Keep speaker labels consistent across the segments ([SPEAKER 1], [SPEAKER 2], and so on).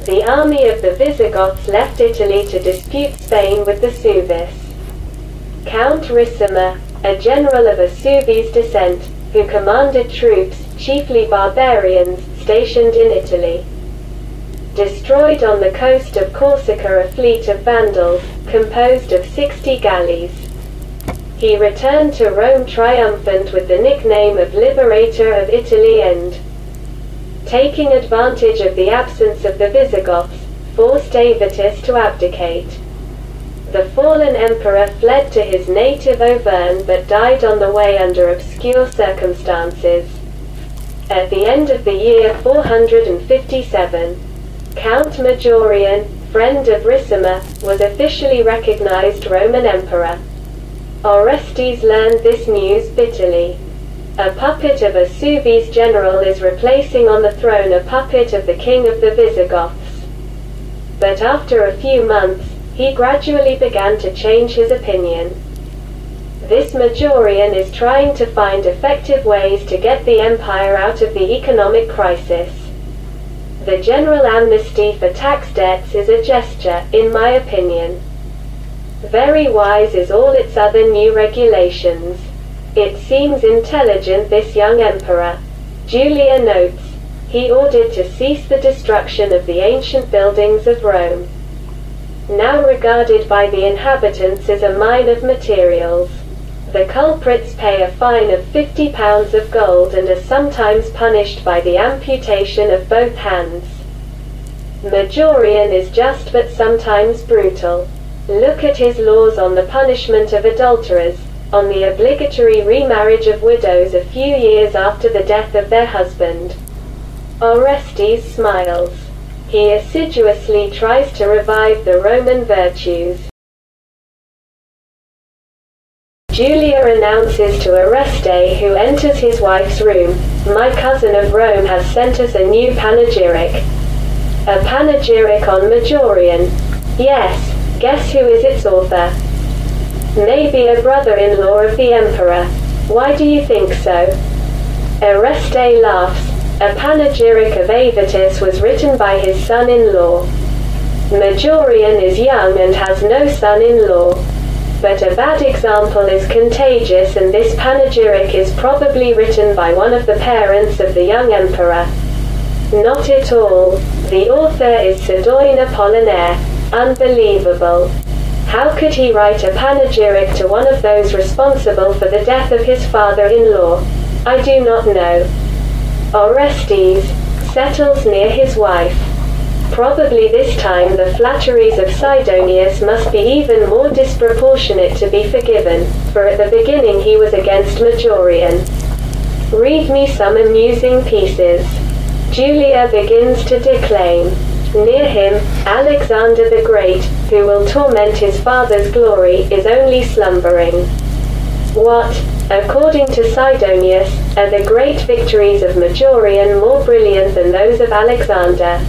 [SPEAKER 1] The army of the Visigoths left Italy to dispute Spain with the Suevis. Count Ricimer, a general of a Suevi's descent, who commanded troops, chiefly barbarians, stationed in Italy, destroyed on the coast of Corsica a fleet of Vandals, composed of 60 galleys. He returned to Rome triumphant with the nickname of Liberator of Italy and, taking advantage of the absence of the Visigoths, forced Avitus to abdicate. The fallen emperor fled to his native Auvergne but died on the way under obscure circumstances. At the end of the year 457, Count Majorian, friend of Ricimer, was officially recognized Roman emperor. Orestes learned this news bitterly. A puppet of a Suevi's general is replacing on the throne a puppet of the king of the Visigoths. But after a few months, he gradually began to change his opinion. This Majorian is trying to find effective ways to get the empire out of the economic crisis. The general amnesty for tax debts is a gesture, in my opinion. Very wise is all its other new regulations. It seems intelligent, this young emperor. Julia notes, he ordered to cease the destruction of the ancient buildings of Rome, now regarded by the inhabitants as a mine of materials. The culprits pay a fine of 50 pounds of gold and are sometimes punished by the amputation of both hands. Majorian is just but sometimes brutal. Look at his laws on the punishment of adulterers, on the obligatory remarriage of widows a few years after the death of their husband. Orestes smiles. He assiduously tries to revive the Roman virtues. Julia announces to Oreste, who enters his wife's room, "My cousin of Rome has sent us a new panegyric." A panegyric on Majorian? Yes, guess who is its author? Maybe a brother-in-law of the emperor. Why do you think so? Oreste laughs. A panegyric of Avitus was written by his son-in-law. Majorian is young and has no son-in-law. But a bad example is contagious, and this panegyric is probably written by one of the parents of the young emperor. Not at all. The author is Sidonius Apollinaris. Unbelievable. How could he write a panegyric to one of those responsible for the death of his father-in-law? I do not know. Orestes settles near his wife. Probably this time the flatteries of Sidonius must be even more disproportionate to be forgiven, for at the beginning he was against Majorian. Read me some amusing pieces. Julia begins to declaim. Near him, Alexander the Great, who will torment his father's glory, is only slumbering. What, according to Sidonius, are the great victories of Majorian more brilliant than those of Alexander?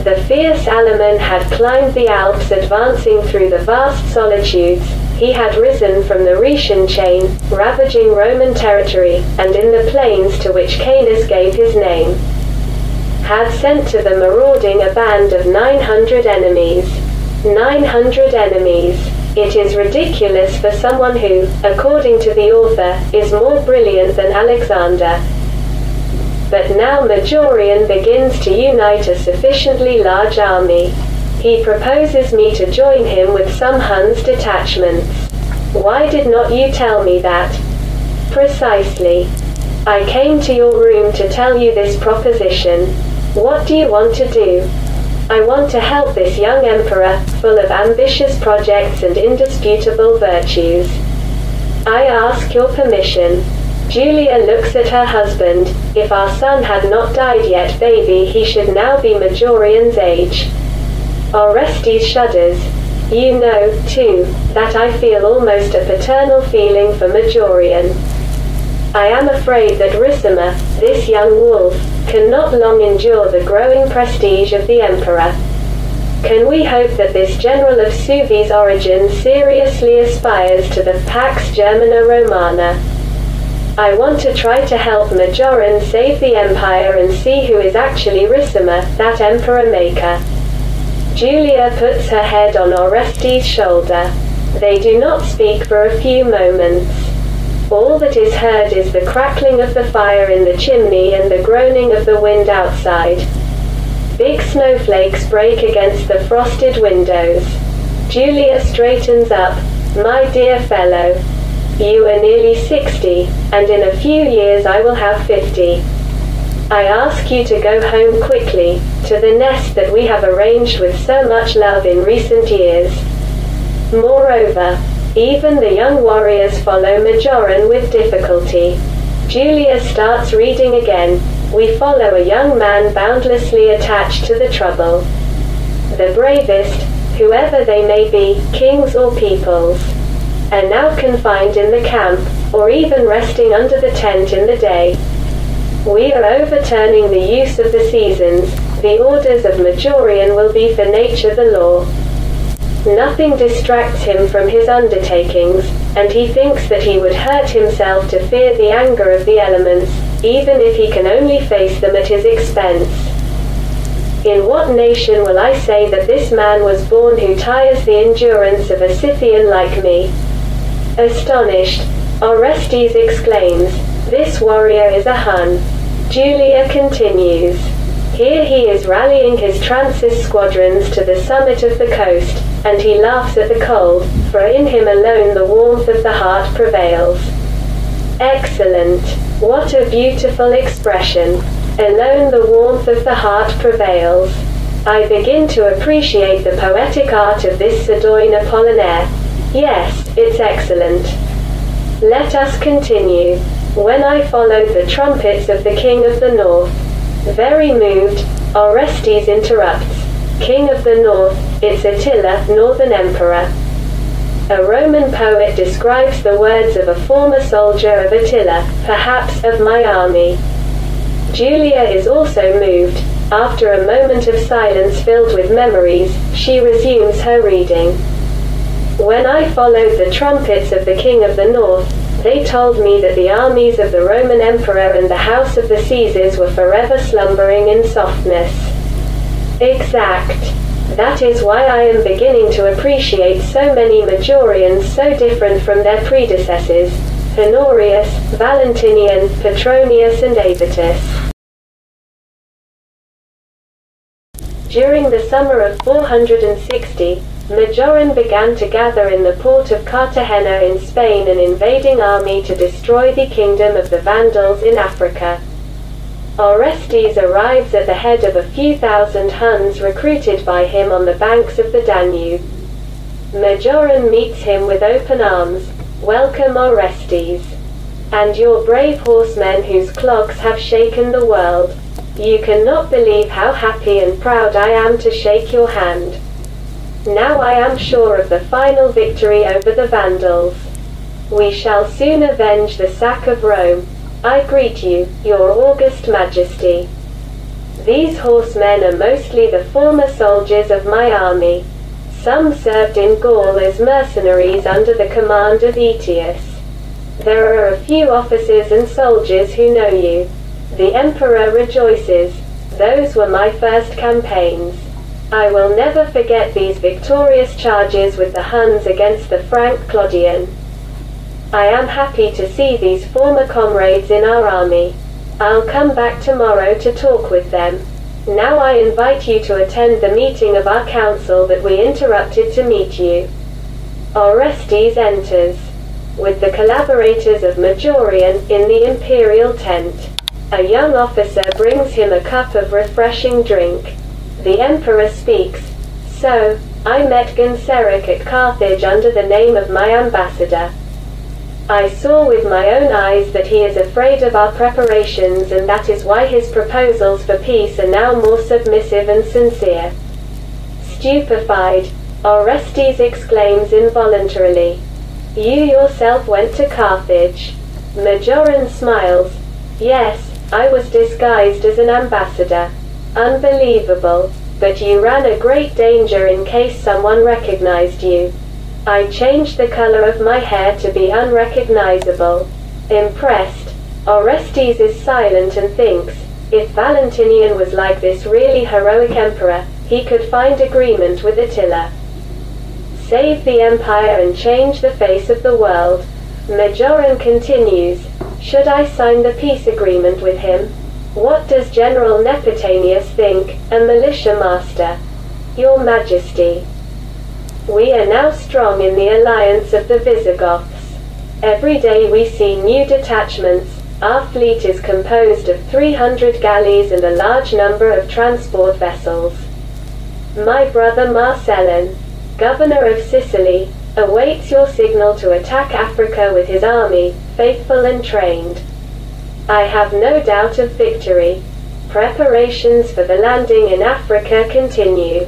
[SPEAKER 1] The fierce Alaman had climbed the Alps, advancing through the vast solitudes. He had risen from the Rhetian chain, ravaging Roman territory, and in the plains to which Canis gave his name, had sent to the marauding a band of 900 enemies. 900 enemies. It is ridiculous for someone who, according to the author, is more brilliant than Alexander. But now Majorian begins to unite a sufficiently large army. He proposes me to join him with some Huns detachments. Why did not you tell me that? Precisely. I came to your room to tell you this proposition. What do you want to do? I want to help this young emperor, full of ambitious projects and indisputable virtues. I ask your permission. Julia looks at her husband. If our son had not died yet, baby, he should now be Majorian's age. Orestes shudders. You know, too, that I feel almost a paternal feeling for Majorian. I am afraid that Ricimer, this young wolf, cannot long endure the growing prestige of the emperor. Can we hope that this general of Suevi's origin seriously aspires to the Pax Germana Romana? I want to try to help Majorian save the empire and see who is actually Ricimer, that emperor-maker. Julia puts her head on Orestes' shoulder. They do not speak for a few moments. All that is heard is the crackling of the fire in the chimney and the groaning of the wind outside. Big snowflakes break against the frosted windows. Julia straightens up. My dear fellow, you are nearly 60, and in a few years I will have 50. I ask you to go home quickly, to the nest that we have arranged with so much love in recent years. Moreover, even the young warriors follow Majorian with difficulty. Julia starts reading again. We follow a young man boundlessly attached to the trouble. The bravest, whoever they may be, kings or peoples, are now confined in the camp, or even resting under the tent in the day. We are overturning the use of the seasons. The orders of Majorian will be for nature the law. Nothing distracts him from his undertakings, and he thinks that he would hurt himself to fear the anger of the elements, even if he can only face them at his expense. In what nation will I say that this man was born who tires the endurance of a Scythian like me? Astonished, Orestes exclaims, this warrior is a Hun. Julia continues. Here he is rallying his transis squadrons to the summit of the coast, and he laughs at the cold, for in him alone the warmth of the heart prevails. Excellent! What a beautiful expression! Alone the warmth of the heart prevails. I begin to appreciate the poetic art of this Sidonius Apollinaris. Yes, it's excellent. Let us continue. When I followed the trumpets of the king of the north. Very moved, Orestes interrupts. King of the north, it's Attila, northern emperor. A Roman poet describes the words of a former soldier of Attila, perhaps of my army. Julia is also moved. After a moment of silence filled with memories, she resumes her reading. When I followed the trumpets of the king of the north, they told me that the armies of the Roman emperor and the house of the Caesars were forever slumbering in softness. Exact. That is why I am beginning to appreciate so many Majorians so different from their predecessors, Honorius, Valentinian, Petronius and Avitus. During the summer of 460, Majorian began to gather in the port of Cartagena in Spain an invading army to destroy the kingdom of the Vandals in Africa. Orestes arrives at the head of a few thousand Huns recruited by him on the banks of the Danube. Majorian meets him with open arms. Welcome, Orestes. And your brave horsemen whose clogs have shaken the world. You cannot believe how happy and proud I am to shake your hand. Now I am sure of the final victory over the Vandals. We shall soon avenge the sack of Rome. I greet you, your august majesty. These horsemen are mostly the former soldiers of my army. Some served in Gaul as mercenaries under the command of Avitus. There are a few officers and soldiers who know you. The emperor rejoices. Those were my first campaigns. I will never forget these victorious charges with the Huns against the Frank Clodion. I am happy to see these former comrades in our army. I'll come back tomorrow to talk with them. Now I invite you to attend the meeting of our council that we interrupted to meet you. Orestes enters, with the collaborators of Majorian, in the imperial tent. A young officer brings him a cup of refreshing drink. The emperor speaks. So, I met Genseric at Carthage under the name of my ambassador. I saw with my own eyes that he is afraid of our preparations, and that is why his proposals for peace are now more submissive and sincere. Stupefied, Orestes exclaims involuntarily. You yourself went to Carthage. Majorian smiles. Yes, I was disguised as an ambassador. Unbelievable, but you ran a great danger in case someone recognized you. I changed the color of my hair to be unrecognizable. Impressed, Orestes is silent and thinks, if Valentinian was like this really heroic emperor, he could find agreement with Attila. Save the empire and change the face of the world. Majorian continues, should I sign the peace agreement with him? What does General Nepotanius think, a militia master? Your Majesty. We are now strong in the alliance of the Visigoths. Every day we see new detachments. Our fleet is composed of 300 galleys and a large number of transport vessels. My brother Marcellin, governor of Sicily, awaits your signal to attack Africa with his army, faithful and trained. I have no doubt of victory. Preparations for the landing in Africa continue.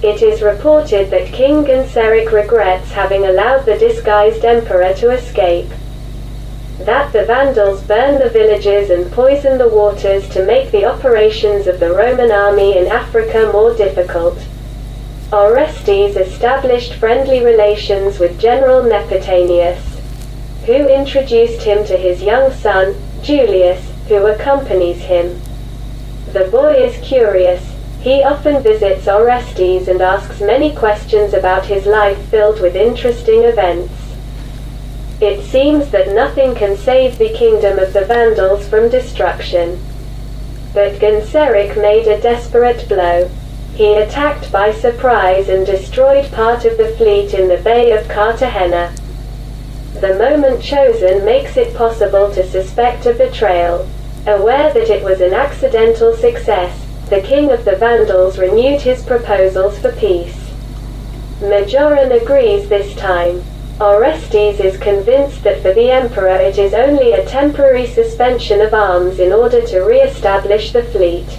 [SPEAKER 1] It is reported that King Genseric regrets having allowed the disguised emperor to escape. That the Vandals burn the villages and poison the waters to make the operations of the Roman army in Africa more difficult. Orestes established friendly relations with General Nepotanius, who introduced him to his young son, Julius, who accompanies him. The boy is curious. He often visits Orestes and asks many questions about his life filled with interesting events. It seems that nothing can save the kingdom of the Vandals from destruction. But Genseric made a desperate blow. He attacked by surprise and destroyed part of the fleet in the Bay of Cartagena. The moment chosen makes it possible to suspect a betrayal. Aware that it was an accidental success, the king of the Vandals renewed his proposals for peace. Majorian agrees this time. Orestes is convinced that for the emperor it is only a temporary suspension of arms in order to re-establish the fleet.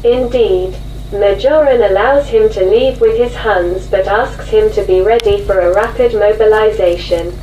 [SPEAKER 1] Indeed, Majorian allows him to leave with his Huns but asks him to be ready for a rapid mobilization.